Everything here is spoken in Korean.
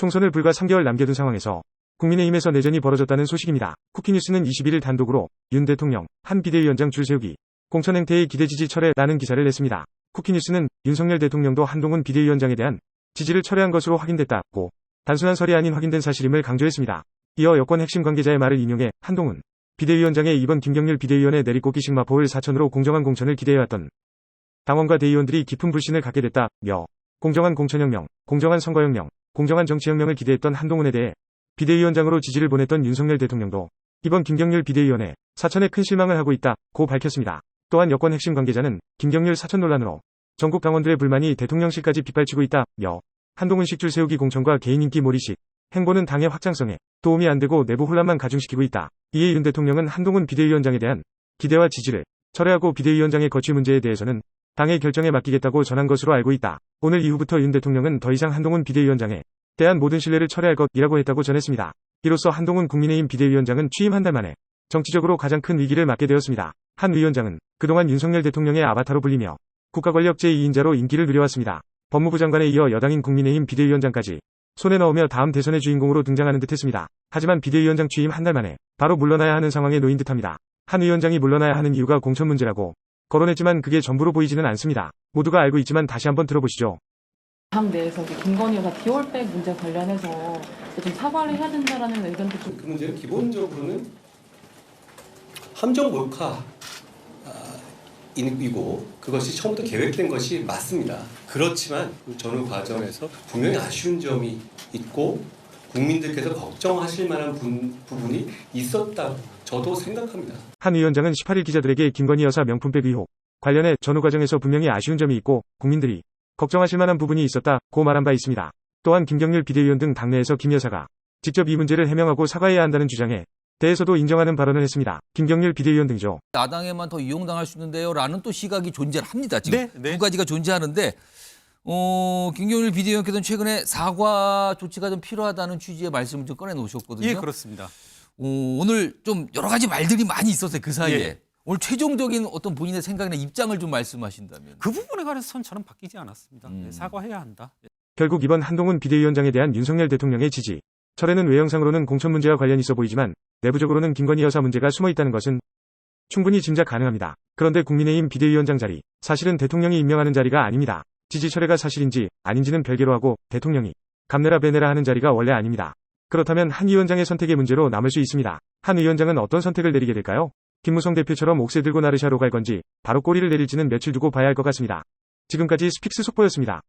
총선을 불과 3개월 남겨둔 상황에서 국민의힘에서 내전이 벌어졌다는 소식입니다. 쿠키뉴스는 21일 단독으로 윤 대통령, 한 비대위원장 줄 세우기, 공천 행태의 기대 지지 철회라는 기사를 냈습니다. 쿠키뉴스는 윤석열 대통령도 한동훈 비대위원장에 대한 지지를 철회한 것으로 확인됐다고 단순한 설이 아닌 확인된 사실임을 강조했습니다. 이어 여권 핵심 관계자의 말을 인용해 한동훈 비대위원장의 이번 김경률 비대위원의 내리꽂기 마포을 사천으로 공정한 공천을 기대해왔던 당원과 대의원들이 깊은 불신을 갖게 됐다며 공정한 공천혁명, 공정한 선거혁명, 공정한 정치혁명을 기대했던 한동훈에 대해 비대위원장으로 지지를 보냈던 윤석열 대통령도 이번 김경률 비대위원회 사천에 큰 실망을 하고 있다고 밝혔습니다. 또한 여권 핵심 관계자는 김경률 사천 논란으로 전국 당원들의 불만이 대통령실까지 빗발치고 있다며 한동훈식 줄 세우기 공천과 개인 인기 몰이식 행보는 당의 확장성에 도움이 안 되고 내부 혼란만 가중시키고 있다. 이에 윤 대통령은 한동훈 비대위원장에 대한 기대와 지지를 철회하고 비대위원장의 거취 문제에 대해서는 당의 결정에 맡기겠다고 전한 것으로 알고 있다. 오늘 이후부터 윤 대통령은 더 이상 한동훈 비대위원장에 대한 모든 신뢰를 철회할 것이라고 했다고 전했습니다. 이로써 한동훈 국민의힘 비대위원장은 취임 한 달 만에 정치적으로 가장 큰 위기를 맞게 되었습니다. 한 위원장은 그동안 윤석열 대통령의 아바타로 불리며 국가권력 제2인자로 인기를 누려왔습니다. 법무부 장관에 이어 여당인 국민의힘 비대위원장까지 손에 넣으며 다음 대선의 주인공으로 등장하는 듯했습니다. 하지만 비대위원장 취임 한 달 만에 바로 물러나야 하는 상황에 놓인 듯합니다. 한 위원장이 물러나야 하는 이유가 공천 문제라고 거론했지만 그게 전부로 보이지는 않습니다. 모두가 알고 있지만 다시 한번 들어보시죠. 당 내에서 김건희 여사 디올백 문제 관련해서 좀 사과를 해야 된다라는 의견도 좀. 그 문제는 기본적으로는 함정 몰카이고 그것이 처음부터 계획된 것이 맞습니다. 그렇지만 그 전후 과정에서 분명히 아쉬운 점이 있고 국민들께서 걱정하실 만한 부분이 있었다고 저도 생각합니다. 한 위원장은 18일 기자들에게 김건희 여사 명품백 의혹 관련해 전후 과정에서 분명히 아쉬운 점이 있고 국민들이 걱정하실 만한 부분이 있었다고 말한 바 있습니다. 또한 김경률 비대위원 등 당내에서 김 여사가 직접 이 문제를 해명하고 사과해야 한다는 주장에 대해서도 인정하는 발언을 했습니다. 김경률 비대위원 등이죠. 야당에만 더 이용당할 수 있는데요 라는 또 시각이 존재를 합니다. 지금 네. 두 가지가 존재하는데 김경률 비대위원께서는 최근에 사과 조치가 좀 필요하다는 취지의 말씀을 좀 꺼내놓으셨거든요. 예, 그렇습니다. 오늘 좀 여러 가지 말들이 많이 있었어요. 그 사이에. 예. 오늘 최종적인 어떤 본인의 생각이나 입장을 좀 말씀하신다면. 그 부분에 관해서 저는 바뀌지 않았습니다. 사과해야 한다. 결국 이번 한동훈 비대위원장에 대한 윤석열 대통령의 지지 철회는 외형상으로는 공천 문제와 관련이 있어 보이지만 내부적으로는 김건희 여사 문제가 숨어 있다는 것은 충분히 짐작 가능합니다. 그런데 국민의힘 비대위원장 자리 사실은 대통령이 임명하는 자리가 아닙니다. 지지 철회가 사실인지 아닌지는 별개로 하고 대통령이 감내라 배내라 하는 자리가 원래 아닙니다. 그렇다면 한 위원장의 선택의 문제로 남을 수 있습니다. 한 위원장은 어떤 선택을 내리게 될까요? 김무성 대표처럼 옥새 들고 나르샤로 갈 건지 바로 꼬리를 내릴지는 며칠 두고 봐야 할 것 같습니다. 지금까지 스픽스 속보였습니다.